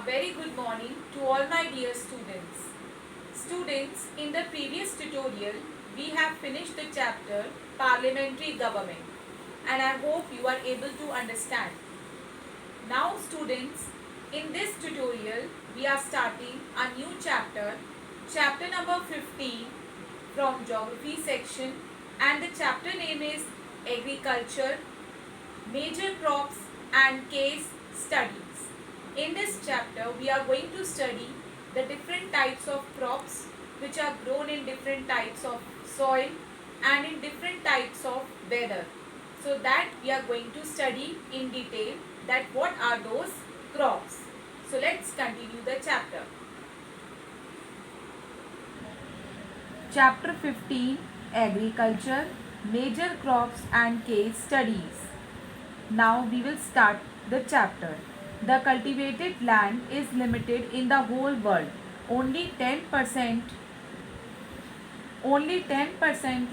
very good morning to all my dear students. Students, in the previous tutorial, we have finished the chapter Parliamentary Government and I hope you are able to understand. Now students, in this tutorial, we are starting a new chapter, chapter number 15 from Geography section, and the chapter name is Agriculture, Major Crops and Case Studies. In this chapter, we are going to study the different types of crops which are grown in different types of soil and in different types of weather. So that we are going to study in detail that what are those crops. So let's continue the chapter. Chapter 15, Agriculture, Major Crops and Case Studies. Now we will start the chapter. The cultivated land is limited in the whole world. Only 10%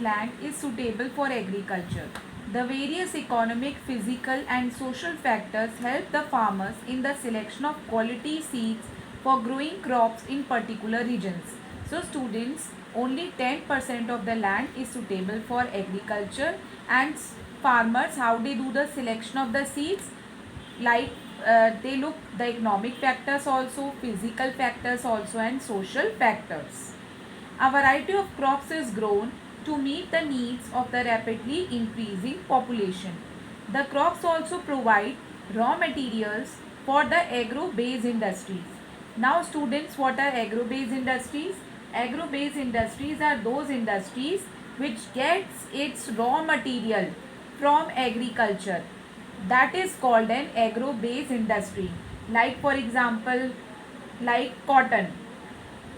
land is suitable for agriculture. The various economic, physical and social factors help the farmers in the selection of quality seeds for growing crops in particular regions. So students, only 10% of the land is suitable for agriculture, and farmers, how they do the selection of the seeds? Like they look the economic factors also, physical factors also and social factors. A variety of crops is grown to meet the needs of the rapidly increasing population. The crops also provide raw materials for the agro-based industries. Now students, what are agro-based industries? Agro-based industries are those industries which gets its raw material from agriculture. That is called an agro-based industry. Like for example, like cotton.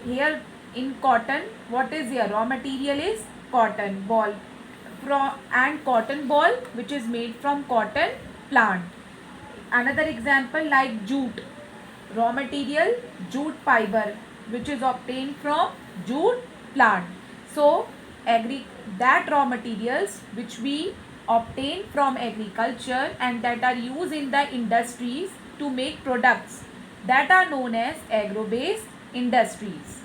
Here in cotton, what is here? Raw material is cotton ball and cotton ball which is made from cotton plant. Another example like jute. Raw material jute fiber which is obtained from jute plant. So that raw materials which we obtain from agriculture and that are used in the industries to make products, that are known as agro-based industries.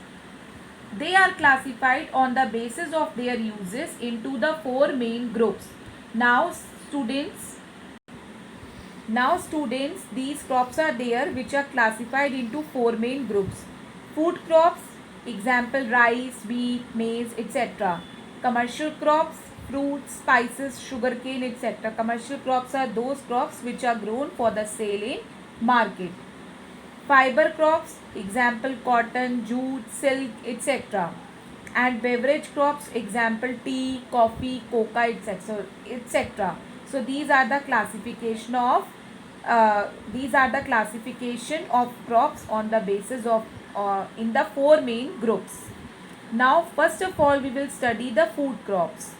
They are classified on the basis of their uses into the four main groups. Now students, these crops are there which are classified into four main groups. Food crops, example rice, wheat, maize, etc. Commercial crops, fruits, spices, sugarcane, etc. Commercial crops are those crops which are grown for the sale in market. Fiber crops, example cotton, jute, silk, etc. And beverage crops, example tea, coffee, coca, etc. So these are the classification of crops on the basis of in the four main groups. Now first of all we will study the food crops.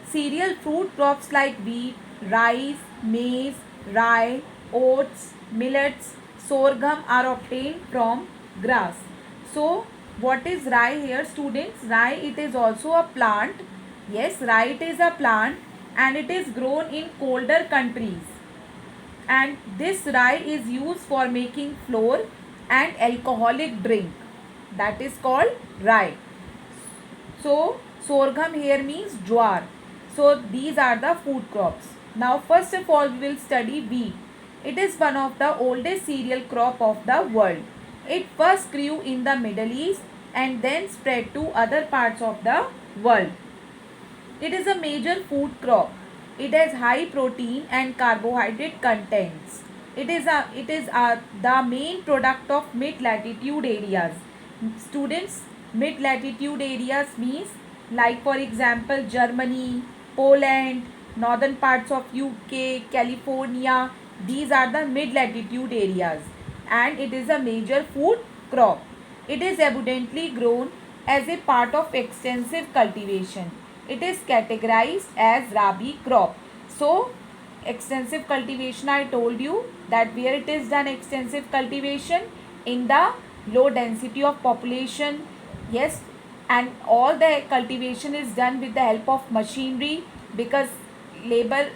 Cereal food crops like wheat, rice, maize, rye, oats, millets, sorghum are obtained from grass. So what is rye here students? Rye, it is also a plant. Yes, rye it is a plant and it is grown in colder countries. And this rye is used for making flour and alcoholic drink. That is called rye. So sorghum here means jowar. So these are the food crops. Now first of all we will study wheat. It is one of the oldest cereal crop of the world. It first grew in the Middle East and then spread to other parts of the world. It is a major food crop. It has high protein and carbohydrate contents. It is the main product of mid-latitude areas. Students, mid-latitude areas means like for example Germany, Poland, northern parts of UK, California. These are the mid-latitude areas and it is a major food crop. It is abundantly grown as a part of extensive cultivation. It is categorized as Rabi crop. So extensive cultivation, I told you that where it is done extensive cultivation, in the low density of population. Yes, and all the cultivation is done with the help of machinery because labor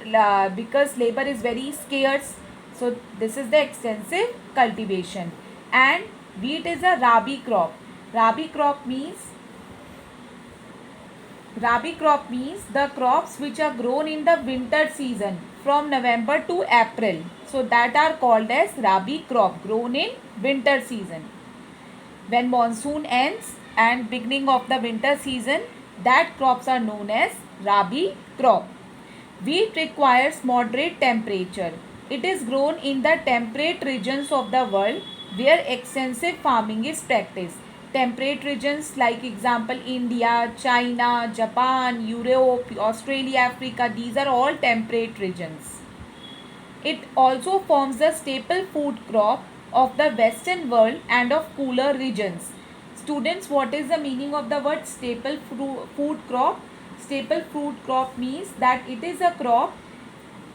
is very scarce. So this is the extensive cultivation. and wheat is a rabi crop. Rabi crop means the crops which are grown in the winter season from November to April. So that are called as rabi crop, grown in winter season. When monsoon ends and beginning of the winter season, that crops are known as rabi crop. Wheat requires moderate temperature. It is grown in the temperate regions of the world where extensive farming is practiced. Temperate regions like example India, China, Japan, Europe, Australia, Africa, these are all temperate regions. It also forms the staple food crop of the western world and of cooler regions. Students, what is the meaning of the word staple food crop? Staple food crop means that it is a crop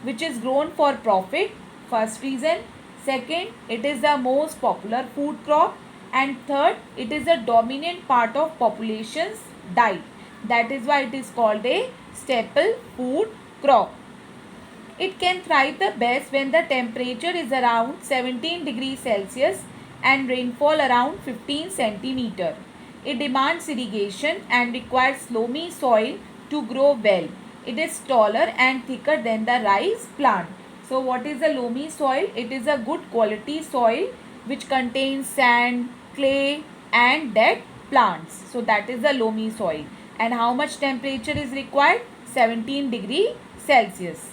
which is grown for profit, first reason. Second, it is the most popular food crop. And third, it is a dominant part of population's diet. That is why it is called a staple food crop. It can thrive the best when the temperature is around 17 degrees Celsius and rainfall around 15 centimeter. It demands irrigation and requires loamy soil to grow well. It is taller and thicker than the rice plant. So what is a loamy soil? It is a good quality soil which contains sand, clay and dead plants. So that is the loamy soil. And how much temperature is required? 17 degrees Celsius.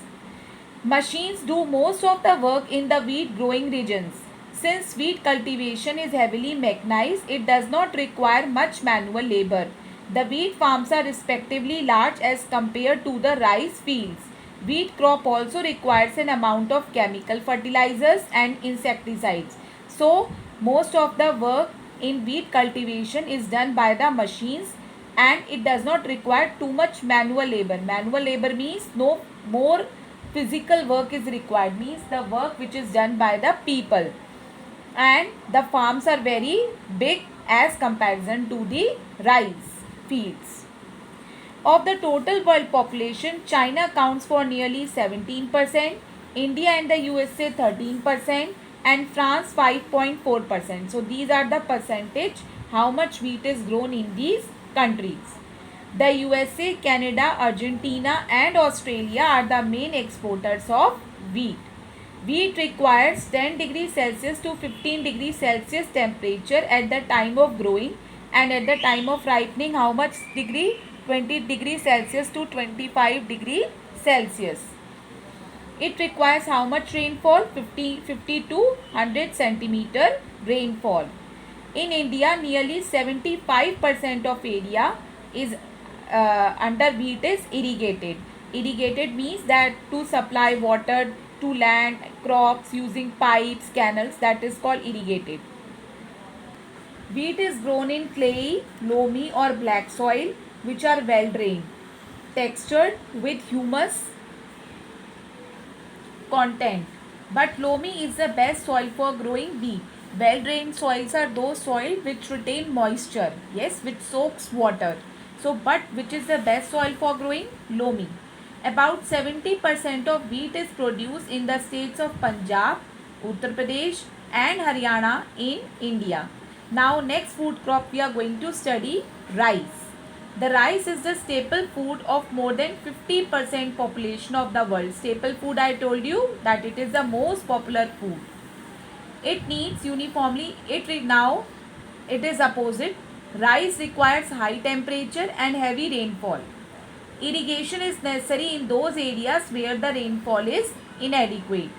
Machines do most of the work in the wheat growing regions. Since wheat cultivation is heavily mechanized, it does not require much manual labor. The wheat farms are respectively large as compared to the rice fields. Wheat crop also requires an amount of chemical fertilizers and insecticides. So, most of the work in wheat cultivation is done by the machines and it does not require too much manual labor. Manual labor means no more physical work is required, means the work which is done by the people, and the farms are very big as comparison to the rice fields. Of the total world population, China accounts for nearly 17%, India and the USA 13%, and France 5.4%. So these are the percentage how much wheat is grown in these countries. The USA, Canada, Argentina and Australia are the main exporters of wheat. Wheat requires 10 degrees Celsius to 15 degrees Celsius temperature at the time of growing, and at the time of ripening how much degree? 20 degrees Celsius to 25 degrees Celsius. It requires how much rainfall? 50 to 100 centimeter rainfall. In India, nearly 75% of area is under wheat is irrigated. Irrigated means that to supply water to land, crops using pipes, canals, that is called irrigated. Wheat is grown in clay, loamy or black soil which are well drained, textured with humus content. But loamy is the best soil for growing wheat. Well drained soils are those soil which retain moisture, yes, which soaks water. So, but which is the best soil for growing? Loamy. About 70% of wheat is produced in the states of Punjab, Uttar Pradesh and Haryana in India. Now next food crop we are going to study rice. The rice is the staple food of more than 50% population of the world. Staple food, I told you that it is the most popular food. It needs uniformly, it is opposite. Rice requires high temperature and heavy rainfall. Irrigation is necessary in those areas where the rainfall is inadequate.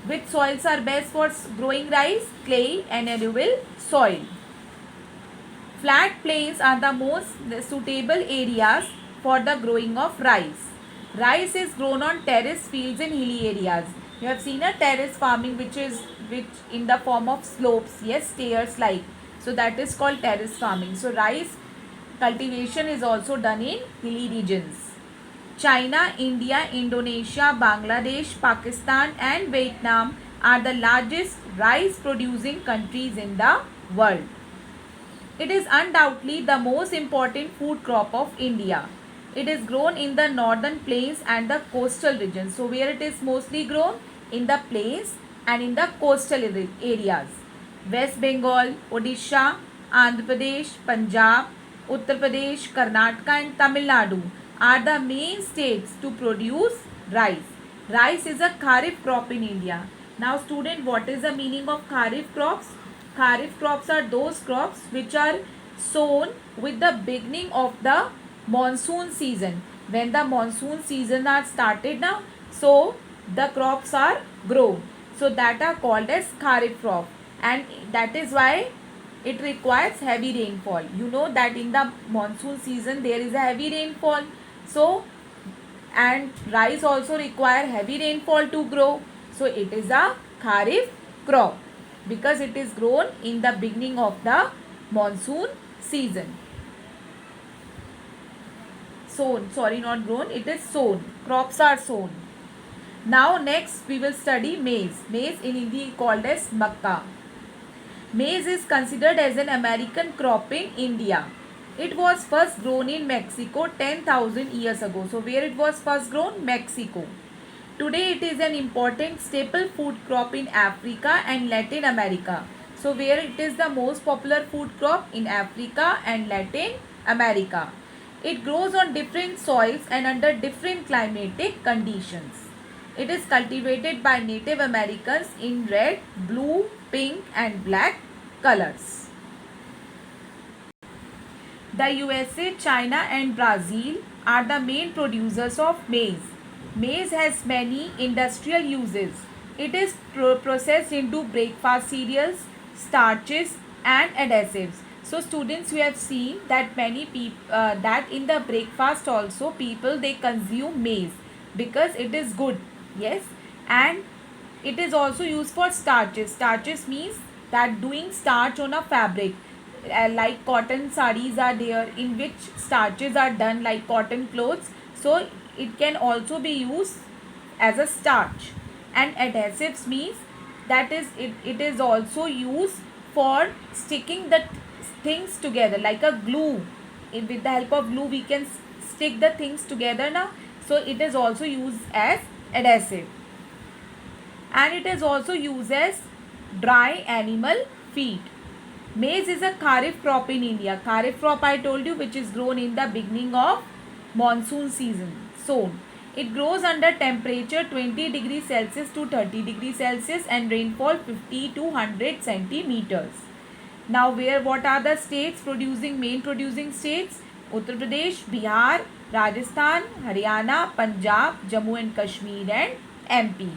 Which soils are best for growing rice? Clay and alluvial soil. Flat plains are the most suitable areas for the growing of rice. Rice is grown on terrace fields in hilly areas. You have seen a terrace farming which in the form of slopes, yes, stairs like. So that is called terrace farming. So rice cultivation is also done in hilly regions. China, India, Indonesia, Bangladesh, Pakistan and Vietnam are the largest rice producing countries in the world. It is undoubtedly the most important food crop of India. It is grown in the northern plains and the coastal regions. So where it is mostly grown? In the plains and in the coastal areas. West Bengal, Odisha, Andhra Pradesh, Punjab, Uttar Pradesh, Karnataka and Tamil Nadu are the main states to produce rice. Rice is a kharif crop in India. Now student, what is the meaning of kharif crops? Kharif crops are those crops which are sown with the beginning of the monsoon season. When the monsoon season are started now, so the crops are grown. So that are called as kharif crop, and that is why it requires heavy rainfall. You know that in the monsoon season there is a heavy rainfall. So and rice also require heavy rainfall to grow. So it is a kharif crop because it is grown in the beginning of the monsoon season. Sown, sorry, not grown, it is sown. Crops are sown. Now next we will study maize. Maize in Hindi called as makka. Maize is considered as an American crop in India. It was first grown in Mexico 10,000 years ago. So where it was first grown? Mexico. Today it is an important staple food crop in Africa and Latin America. So where it is the most popular food crop? In Africa and Latin America. It grows on different soils and under different climatic conditions. It is cultivated by Native Americans in red, blue, pink and black colors. The USA, China and Brazil are the main producers of maize. Maize has many industrial uses. It is processed into breakfast cereals, starches and adhesives. So students, you have seen that many people that in the breakfast also people they consume maize because it is good. Yes, and it is also used for starches. Starches means that doing starch on a fabric, like cotton sarees are there in which starches are done like cotton clothes. So it can also be used as a starch. And adhesives means that is it is also used for sticking the things together like a glue. With the help of glue we can stick the things together now. So it is also used as adhesive. And it is also used as dry animal feed. Maize is a kharif crop in India. Kharif crop I told you, which is grown in the beginning of monsoon season. Sown. It grows under temperature 20 degrees Celsius to 30 degrees Celsius and rainfall 50 to 100 centimeters. Now what are the states producing, main producing states? Uttar Pradesh, Bihar, Rajasthan, Haryana, Punjab, Jammu and Kashmir and MP.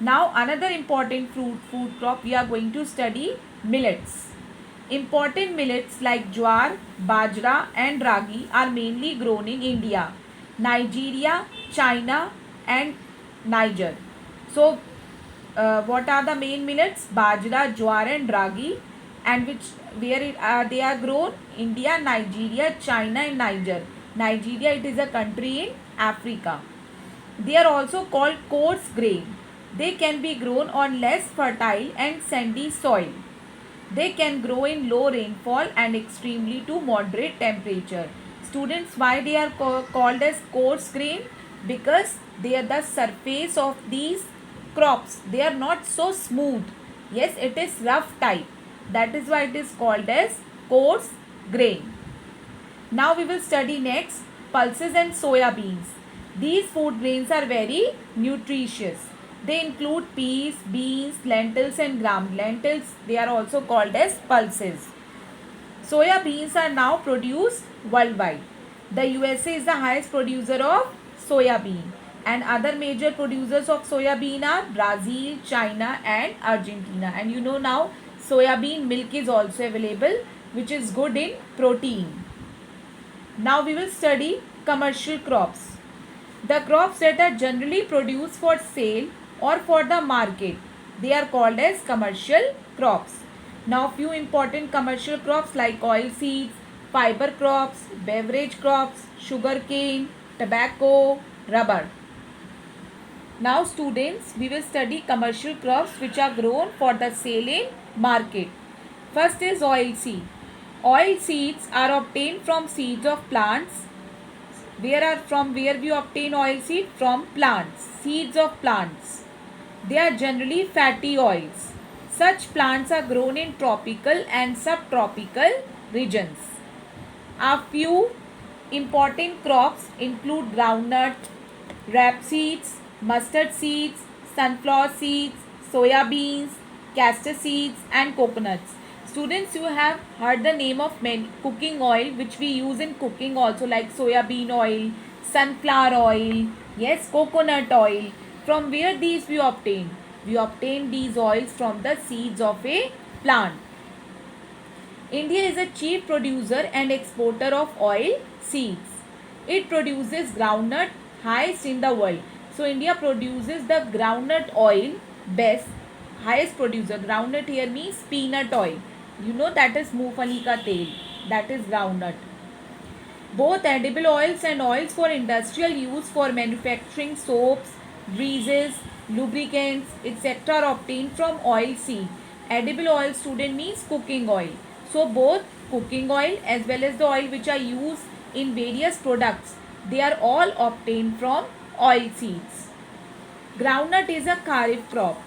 Now another important food crop we are going to study, millets. Important millets like jowar, bajra and ragi are mainly grown in India, Nigeria, China and Niger. So what are the main millets? Bajra, jowar and ragi, and they are grown? India, Nigeria, China and Niger. Nigeria, it is a country in Africa. They are also called coarse grain. They can be grown on less fertile and sandy soil. They can grow in low rainfall and extremely to moderate temperature. Students, why they are called as coarse grain? Because they are the surface of these crops. They are not so smooth. Yes, it is rough type. That is why it is called as coarse grain. Now we will study next pulses and soya beans. These food grains are very nutritious. They include peas, beans, lentils and gram. Lentils, they are also called as pulses. Soya beans are now produced worldwide. The USA is the highest producer of soya bean, and other major producers of soya bean are Brazil, China and Argentina. And you know now soya bean milk is also available, which is good in protein. Now we will study commercial crops. The crops that are generally produced for sale or for the market, they are called as commercial crops. Now few important commercial crops like oil seeds, fiber crops, beverage crops, sugar cane, tobacco, rubber. Now students, we will study commercial crops which are grown for the sale in market. First is oil seed. Oil seeds are obtained from seeds of plants. From where we obtain oil seed? From plants, seeds of plants. They are generally fatty oils. Such plants are grown in tropical and subtropical regions. A few important crops include groundnut, rapeseeds, mustard seeds, sunflower seeds, soya beans, castor seeds, and coconuts. Students, you have heard the name of many cooking oil which we use in cooking also, like soya bean oil, sunflower oil, yes, coconut oil. From where these we obtain? We obtain these oils from the seeds of a plant. India is a chief producer and exporter of oil seeds. It produces groundnut highest in the world. So India produces the groundnut oil best, highest producer. Groundnut here means peanut oil. You know that is मूंगफली का तेल. That is groundnut. Both edible oils and oils for industrial use for manufacturing soaps, greases, lubricants, etc. are obtained from oil seed. Edible oil, student, means cooking oil. So both cooking oil as well as the oil which are used in various products, they are all obtained from oil seeds. Groundnut is a kharif crop.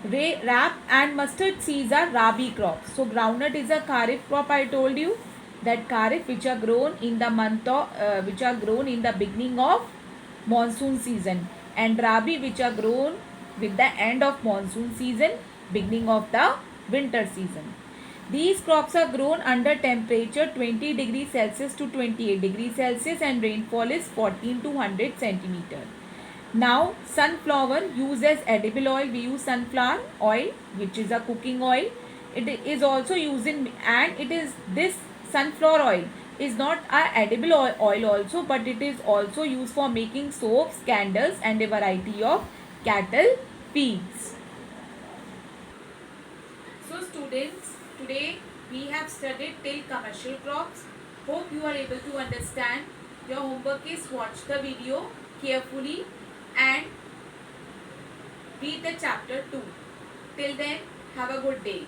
Rape and mustard seeds are rabi crops. So groundnut is a kharif crop. I told you that kharif which are grown in the month of which are grown in the beginning of monsoon season, and rabi which are grown with the end of monsoon season, beginning of the winter season. These crops are grown under temperature 20 degrees Celsius to 28 degrees Celsius and rainfall is 14 to 100 centimeter. Now sunflower used as edible oil, we use sunflower oil which is a cooking oil. It is also used in, and it is this sunflower oil is not a edible oil also, but it is also used for making soaps, candles and a variety of cattle feeds. So students, today we have studied till commercial crops. Hope you are able to understand. Your homework is watch the video carefully and read the chapter 2. Till then, have a good day.